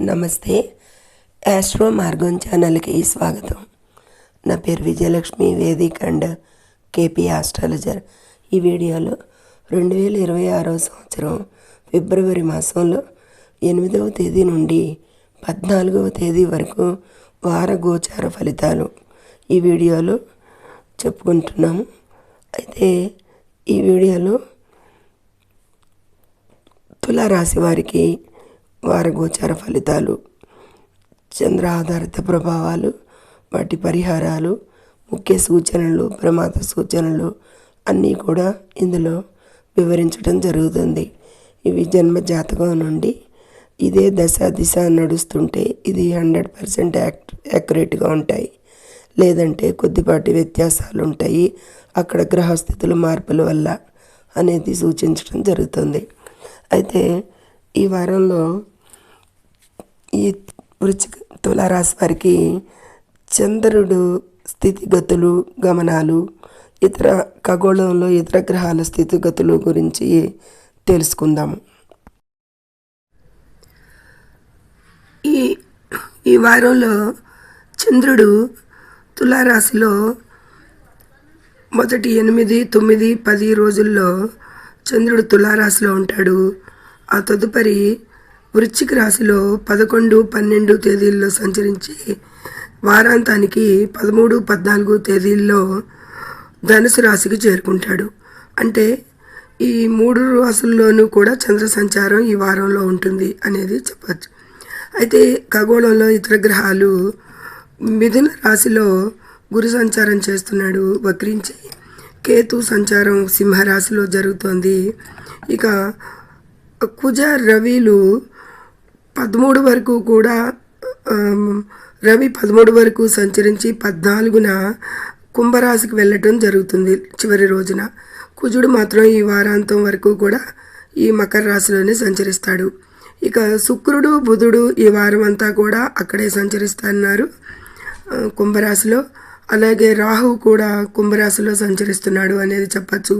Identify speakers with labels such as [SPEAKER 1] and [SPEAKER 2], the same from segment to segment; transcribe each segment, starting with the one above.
[SPEAKER 1] నమస్తే. యాస్ట్రో మార్గం ఛానల్కి స్వాగతం. నా పేరు Vijayalakshmi, Vedic and KP astrologer. ఈ వీడియోలో 2026 సంవత్సరం ఫిబ్రవరి మాసంలో 8వ తేదీ నుండి 14వ తేదీ వరకు వార గోచార ఫలితాలు ఈ వీడియోలో చెప్పుకుంటున్నాము. అయితే ఈ వీడియోలో తులారాశి వారికి వార గోచార ఫలితాలు, చంద్ర ఆధారిత ప్రభావాలు, వాటి పరిహారాలు, ముఖ్య సూచనలు, ప్రమాద సూచనలు అన్నీ కూడా ఇందులో వివరించడం జరుగుతుంది. ఇవి జన్మ జాతకం నుండి ఇదే దశ దిశ నడుస్తుంటే ఇది 100% యాక్యురేట్గా ఉంటాయి. లేదంటే కొద్దిపాటి వ్యత్యాసాలు ఉంటాయి, అక్కడ గ్రహస్థితుల మార్పుల వల్ల అనేది సూచించడం జరుగుతుంది. అయితే ఈ వారంలో ఈ వృశ్చిక తులారాశి వారికి చంద్రుడు స్థితిగతులు, గమనాలు, ఇతర ఖగోళంలో ఇతర గ్రహాల స్థితిగతులు గురించి తెలుసుకుందాము. ఈ వారంలో చంద్రుడు తులారాశిలో మొదటి 8, 9, 10 రోజుల్లో చంద్రుడు తులారాశిలో ఉంటాడు. ఆ తదుపరి వృశ్చిక రాశిలో 11, 12 తేదీల్లో సంచరించి వారాంతానికి 13, 14 తేదీల్లో ధనుసు రాశికి చేరుకుంటాడు. అంటే ఈ 3 రాశుల్లోనూ కూడా చంద్ర సంచారం ఈ వారంలో ఉంటుంది అనేది చెప్పచ్చు. అయితే ఖగోళంలో ఇతర గ్రహాలు మిథున రాశిలో గురు సంచారం చేస్తున్నాడు వక్రించి. కేతు సంచారం సింహరాశిలో జరుగుతోంది. ఇక కుజ రవిలు 13 వరకు కూడా రవి 13 వరకు సంచరించి 14న కుంభరాశికి వెళ్ళటం జరుగుతుంది చివరి రోజున. కుజుడు మాత్రం ఈ వారాంతం వరకు కూడా ఈ మకర రాశిలోనే సంచరిస్తాడు. ఇక శుక్రుడు, బుధుడు ఈ వారం అంతా కూడా అక్కడే సంచరిస్తున్నారు కుంభరాశిలో. అలాగే రాహు కూడా కుంభరాశిలో సంచరిస్తున్నాడు అనేది చెప్పచ్చు.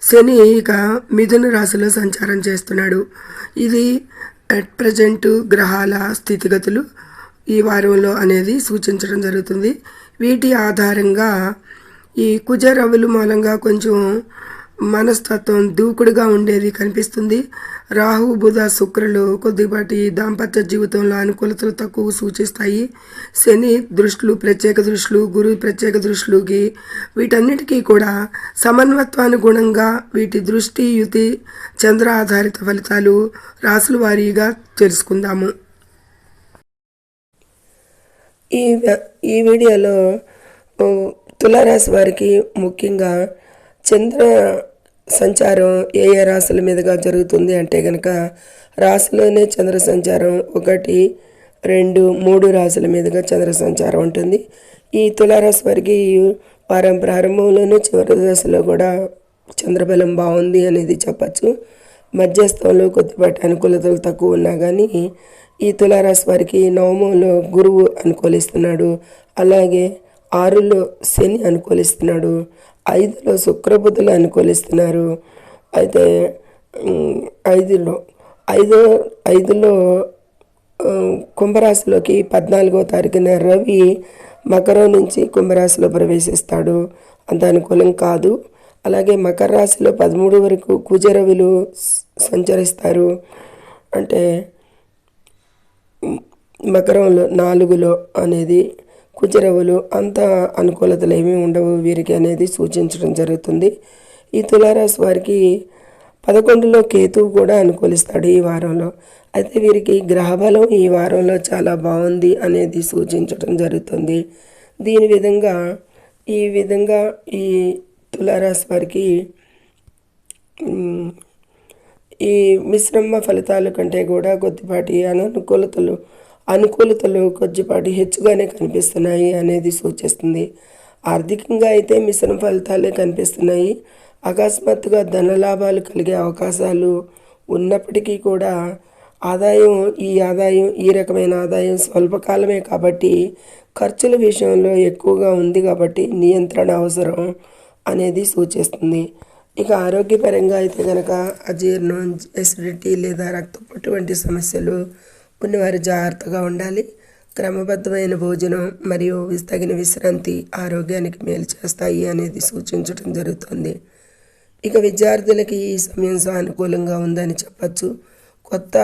[SPEAKER 1] శని ఇక మిథున రాశిలో సంచారం చేస్తున్నాడు. ఇది అట్ ప్రజెంట్ గ్రహాల స్థితిగతులు ఈ వారంలో అనేది సూచించడం జరుగుతుంది. వీటి ఆధారంగా ఈ కుజరవులు మూలంగా కొంచెం మనస్తత్వం దూకుడుగా ఉండేది కనిపిస్తుంది. రాహు, బుధ, శుక్రులు కొద్దిపాటి దాంపత్య జీవితంలో అనుకూలతలు తక్కువ సూచిస్తాయి. శని దృష్టిలు, ప్రత్యేక దృష్టిలు, గురు ప్రత్యేక దృష్టిలుకి వీటన్నిటికీ కూడా సమన్వత్వానుగుణంగా వీటి దృష్టి, యుతి, చంద్ర ఆధారిత ఫలితాలు రాసుల వారీగా తెలుసుకుందాము. ఈ వీడియోలో తులారాశి వారికి ముఖ్యంగా చంద్ర సంచారం ఏ ఏ రాశుల మీదుగా జరుగుతుంది అంటే కనుక రాశిలోనే చంద్ర సంచారం 1, 2, 3 రాశుల మీదుగా చంద్ర సంచారం ఉంటుంది. ఈ తులారాశి వారికి వారం ప్రారంభంలోనూ చివరి దశలో కూడా చంద్రబలం బాగుంది అనేది చెప్పచ్చు. మధ్యస్థంలో కొద్దిపాటి అనుకూలతలు తక్కువ ఉన్నా కానీ ఈ తులారాశి వారికి నవమంలో గురువు అనుకూలిస్తున్నాడు. అలాగే 6లో శని అనుకూలిస్తున్నాడు. 5లో శుక్రబుధులు అనుకూలిస్తున్నారు. అయితే 5లో కుంభరాశిలోకి 14వ తారీఖున రవి మకరం నుంచి కుంభరాశిలో ప్రవేశిస్తాడు. అంత అనుకూలం కాదు. అలాగే మకర రాశిలో 13 వరకు కుజరవులు సంచరిస్తారు. అంటే మకరంలో 4లో అనేది కుజరవులు అంత అనుకూలతలు ఏమీ ఉండవు వీరికి అనేది సూచించడం జరుగుతుంది. ఈ తులారాశి వారికి 11లో కేతువు కూడా అనుకూలిస్తాడు ఈ వారంలో. అయితే వీరికి గ్రహబలం ఈ వారంలో చాలా బాగుంది అనేది సూచించడం జరుగుతుంది. ఈ విధంగా ఈ తులారాశి వారికి ఈ మిశ్రమ ఫలితాల కంటే కూడా కొద్దిపాటి అనుకూలతలు కొద్దిపాటి హెచ్చుగానే కనిపిస్తున్నాయి అనేది సూచిస్తుంది. ఆర్థికంగా అయితే మిశ్రమ ఫలితాలే కనిపిస్తున్నాయి. అకస్మాత్తుగా ధనలాభాలు కలిగే అవకాశాలు ఉన్నప్పటికీ కూడా ఈ రకమైన ఆదాయం స్వల్పకాలమే కాబట్టి ఖర్చుల విషయంలో ఎక్కువగా ఉంది కాబట్టి నియంత్రణ అవసరం అనేది సూచిస్తుంది. ఇక ఆరోగ్యపరంగా అయితే కనుక అజీర్ణం, ఎసిడిటీ లేదా రక్తపోటు వంటి సమస్యలు ఉన్నవారు జాగ్రత్తగా ఉండాలి. క్రమబద్ధమైన భోజనం మరియు తగిన విశ్రాంతి ఆరోగ్యానికి మేలు చేస్తాయి అనేది సూచించడం జరుగుతుంది. ఇక విద్యార్థులకి ఈ సమయం సానుకూలంగా ఉందని చెప్పచ్చు. కొత్త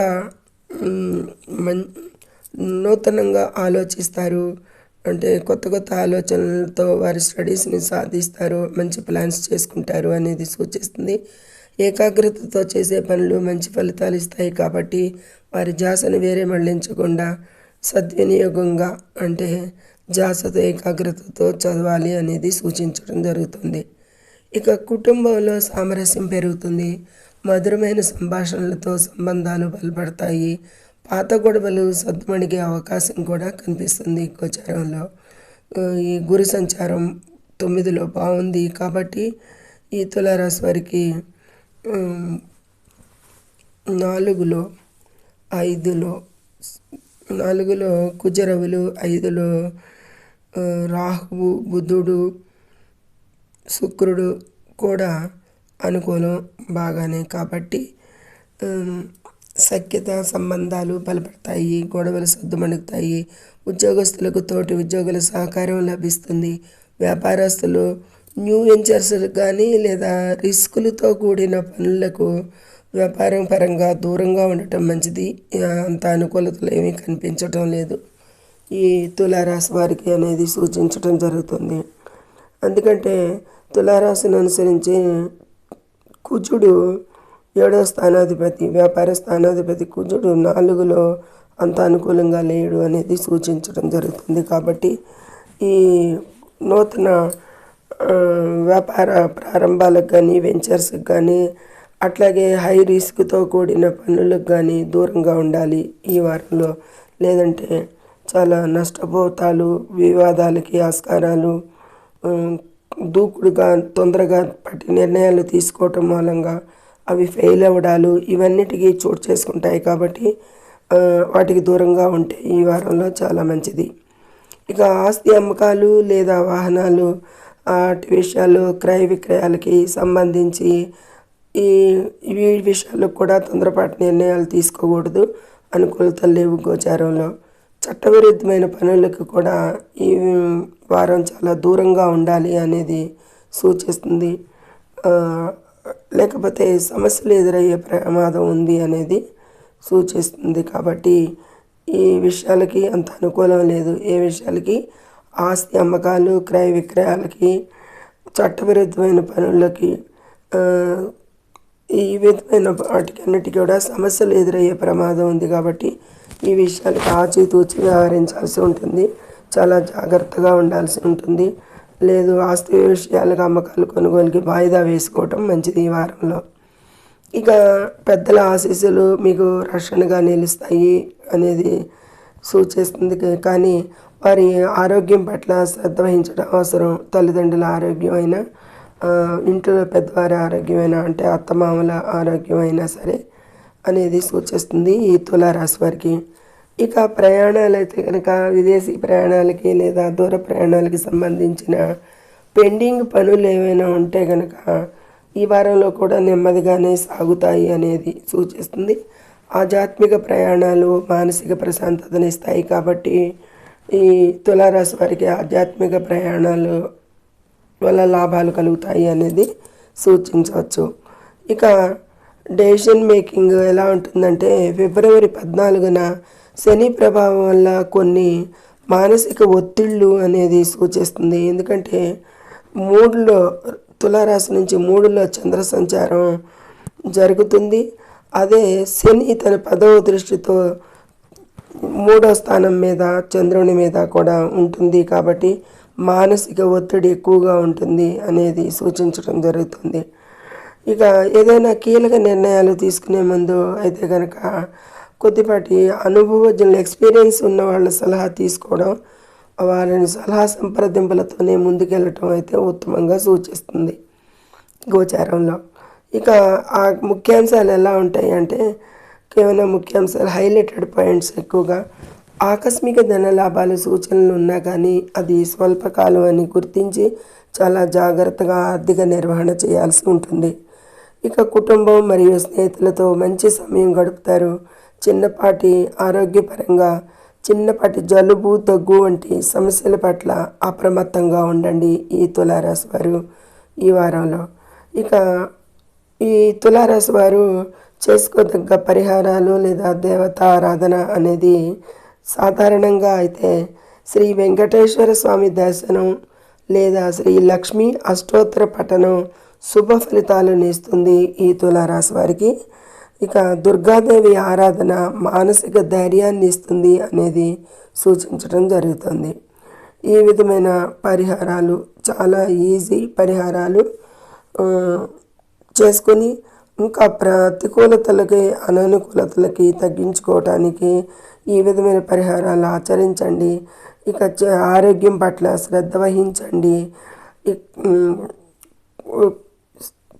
[SPEAKER 1] నూతనంగా ఆలోచిస్తారు, అంటే కొత్త కొత్త ఆలోచనలతో వారి స్టడీస్ని సాధిస్తారు, మంచి ప్లాన్స్ చేసుకుంటారు అనేది సూచిస్తుంది. ఏకాగ్రతతో చేసే పనులు మంచి ఫలితాలు ఇస్తాయి కాబట్టి వారి ధ్యాసను వేరే మళ్లించకుండా సద్వినియోగంగా, అంటే ధ్యాసతో ఏకాగ్రతతో చదవాలి అనేది సూచించడం జరుగుతుంది. ఇక కుటుంబంలో సామరస్యం పెరుగుతుంది. మధురమైన సంభాషణలతో సంబంధాలు బలపడతాయి. పాత గొడవలు సద్దుమణిగే అవకాశం కూడా కనిపిస్తుంది గోచారంలో. ఈ గురు సంచారం 9లో బాగుంది కాబట్టి ఈ తులారాశి వారికి 4లో 5లో కుజరవులు, 5లో రాహువు, బుధుడు, శుక్రుడు కూడా అనుకూలం బాగానే కాబట్టి సఖ్యత సంబంధాలు బలపడతాయి, గొడవలు సద్దుమణుగుతాయి. ఉద్యోగస్తులకు తోటి ఉద్యోగుల సహకారం లభిస్తుంది. వ్యాపారస్తులు న్యూ వెంచర్స్ కానీ లేదా రిస్కులతో కూడిన పనులకు వ్యాపారం పరంగా దూరంగా ఉండటం మంచిది. అంత అనుకూలతలు ఏమీ కనిపించటం లేదు ఈ తులారాశి వారికి అనేది సూచించడం జరుగుతుంది. ఎందుకంటే తులారాశిని అనుసరించి కుజుడు 7వ స్థానాధిపతి, వ్యాపార స్థానాధిపతి కుజుడు 4లో అంత అనుకూలంగా లేడు అనేది సూచించడం జరుగుతుంది. కాబట్టి ఈ నూతన వ్యాపార ప్రారంభాలకు కానీ, వెంచర్స్కి కానీ, అట్లాగే హై రిస్క్తో కూడిన పనులకు కానీ దూరంగా ఉండాలి ఈ వారంలో. లేదంటే చాలా నష్టపోతాలు, వివాదాలకి ఆస్కారాలు, దూకుడుగా తొందరగా పట్టి నిర్ణయాలు తీసుకోవటం మూలంగా అవి ఫెయిల్ అవ్వడాలు ఇవన్నిటికీ చోటు చేసుకుంటాయి. కాబట్టి వాటికి దూరంగా ఉంటే ఈ వారంలో చాలా మంచిది. ఇక ఆస్తి అమ్మకాలు లేదా వాహనాలు అటు విషయాలు, క్రయ విక్రయాలకి సంబంధించి ఈ విషయాలకు కూడా తొందరపాటు నిర్ణయాలు తీసుకోకూడదు. అనుకూలతలు లేవు గోచారంలో. చట్టవిరుద్ధమైన పనులకు కూడా ఈ వారం చాలా దూరంగా ఉండాలి అనేది సూచిస్తుంది. లేకపోతే సమస్యలు ఎదురయ్యే ప్రమాదం ఉంది అనేది సూచిస్తుంది. కాబట్టి ఈ విషయాలకి అంత అనుకూలం లేదు. ఏ విషయాలకి? ఆస్తి అమ్మకాలు, క్రయ విక్రయాలకి, చట్టవిరుద్ధమైన పనులకి, ఈ విధమైన వాటికి అన్నిటికీ కూడా సమస్యలు ఎదురయ్యే ప్రమాదం ఉంది. కాబట్టి ఈ విషయాలకి ఆచితూచి వ్యవహరించాల్సి ఉంటుంది, చాలా జాగ్రత్తగా ఉండాల్సి ఉంటుంది. లేదు ఆస్తి విషయాలకు, అమ్మకాలు, కొనుగోలుకి వాయిదా వేసుకోవటం మంచిది ఈ వారంలో. ఇక పెద్దల ఆశీస్సులు మీకు రక్షణగా నిలుస్తాయి అనేది సూచిస్తుంది. కానీ వారి ఆరోగ్యం పట్ల శ్రద్ధ వహించడం అవసరం. తల్లిదండ్రుల ఆరోగ్యమైన, ఇంట్లో పెద్దవారి ఆరోగ్యమైన, అంటే అత్తమామల ఆరోగ్యమైనా సరే అనేది సూచిస్తుంది ఈ తులారాశి వారికి. ఇక ప్రయాణాలు అయితే కనుక విదేశీ ప్రయాణాలకి లేదా దూర ప్రయాణాలకి సంబంధించిన పెండింగ్ పనులు ఏమైనా ఉంటే కనుక ఈ వారంలో కూడా నెమ్మదిగానే సాగుతాయి అనేది సూచిస్తుంది. ఆధ్యాత్మిక ప్రయాణాలు మానసిక ప్రశాంతతను ఇస్తాయి. కాబట్టి ఈ తులారాశి వారికి ఆధ్యాత్మిక ప్రయాణాలు వల్ల లాభాలు కలుగుతాయి అనేది సూచించవచ్చు. ఇక డెసిషన్ మేకింగ్ ఎలా ఉంటుందంటే ఫిబ్రవరి 14న శని ప్రభావం వల్ల కొన్ని మానసిక ఒత్తిళ్ళు అనేది సూచిస్తుంది. ఎందుకంటే 3లో తులారాశి నుంచి 3లో చంద్ర సంచారం జరుగుతుంది. అదే శని తన 10వ దృష్టితో 3వ స్థానం మీద, చంద్రుని మీద కూడా ఉంటుంది. కాబట్టి మానసిక ఒత్తిడి ఎక్కువగా ఉంటుంది అనేది సూచించడం జరుగుతుంది. ఇక ఏదైనా కీలక నిర్ణయాలు తీసుకునే ముందు అయితే కనుక కొద్దిపాటి అనుభవజ్ఞుల ఎక్స్పీరియన్స్ ఉన్న వాళ్ళ సలహా తీసుకోవడం, వారిని సలహా సంప్రదింపులతోనే ముందుకెళ్ళటం అయితే ఉత్తమంగా సూచిస్తుంది గోచారంలో. ఇక ఆ ముఖ్యాంశాలు ఎలా ఉంటాయి అంటే కేవలం ముఖ్యాంశాలు, హైలైటెడ్ పాయింట్స్ ఎక్కువగా ఆకస్మిక ధన లాభాలు సూచనలు ఉన్నా కానీ అది స్వల్పకాలం అని గుర్తించి చాలా జాగ్రత్తగా ఆర్థిక నిర్వహణ చేయాల్సి ఉంటుంది. ఇక కుటుంబం మరియు స్నేహితులతో మంచి సమయం గడుపుతారు. చిన్నపాటి ఆరోగ్యపరంగా చిన్నపాటి జలుబు దగ్గు వంటి సమస్యల పట్ల అప్రమత్తంగా ఉండండి ఈ తులారాశి వారు ఈ వారంలో. ఇక ఈ తులారాశి వారు చేసుకోదగ్గ పరిహారాలు లేదా దేవతా ఆరాధన అనేది సాధారణంగా అయితే శ్రీ వెంకటేశ్వర స్వామి దర్శనం లేదా శ్రీ లక్ష్మీ అష్టోత్తర పఠనం శుభ ఫలితాలను ఇస్తుంది ఈ తులారాశి వారికి. ఇక దుర్గాదేవి ఆరాధన మానసిక ధైర్యాన్ని ఇస్తుంది అనేది సూచించడం జరుగుతుంది. ఈ విధమైన పరిహారాలు చాలా ఈజీ పరిహారాలు చేసుకొని ఇంకా ప్రతికూలతలకి అననుకూలతలకి తగ్గించుకోవటానికి ఈ విధమైన పరిహారాలు ఆచరించండి. ఇక ఆరోగ్యం పట్ల శ్రద్ధ వహించండి.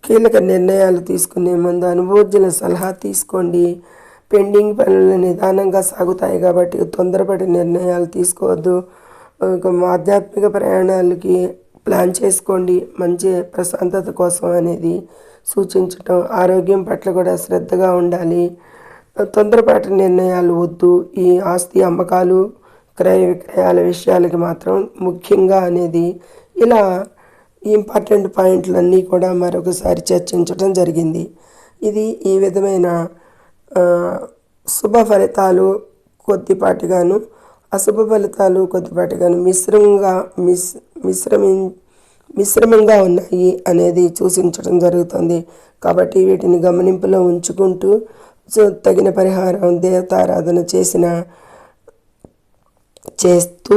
[SPEAKER 1] కీలక నిర్ణయాలు తీసుకునే ముందు అనుభవజ్ఞుల సలహా తీసుకోండి. పెండింగ్ పనులు నిదానంగా సాగుతాయి కాబట్టి తొందరపడి నిర్ణయాలు తీసుకోవద్దు. ఆధ్యాత్మిక ప్రయాణాలకి ప్లాన్ చేసుకోండి మంచి ప్రశాంతత కోసం అనేది సూచించటం. ఆరోగ్యం పట్ల కూడా శ్రద్ధగా ఉండాలి. తొందరపాటు నిర్ణయాలు వద్దు. ఈ ఆస్తి అమ్మకాలు క్రయ విక్రయాల విషయాలకి మాత్రం ముఖ్యంగా అనేది ఇలా ఇంపార్టెంట్ పాయింట్లన్నీ కూడా మరొకసారి చర్చించడం జరిగింది. ఇది ఈ విధమైన శుభ ఫలితాలు కొద్దిపాటిగాను అశుభ ఫలితాలు కొద్దిపాటిగాను మిశ్రమంగా ఉన్నాయి అనేది సూచించడం జరుగుతుంది. కాబట్టి వీటిని గమనింపులో ఉంచుకుంటూ తగిన పరిహారం దేవతారాధన చేస్తూ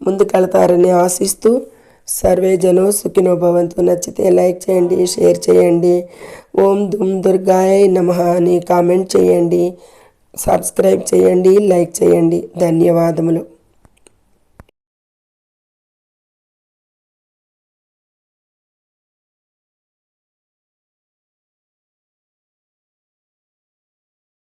[SPEAKER 1] ముందుకెళ్తారని ఆశిస్తూ సర్వే జనో సుఖినో భవంతు. నచ్చితే లైక్ చేయండి, షేర్ చేయండి. ఓం దుమ్ దుర్గాయ నమః అని కామెంట్ చేయండి, సబ్స్క్రైబ్ చేయండి, లైక్ చేయండి. ధన్యవాదములు.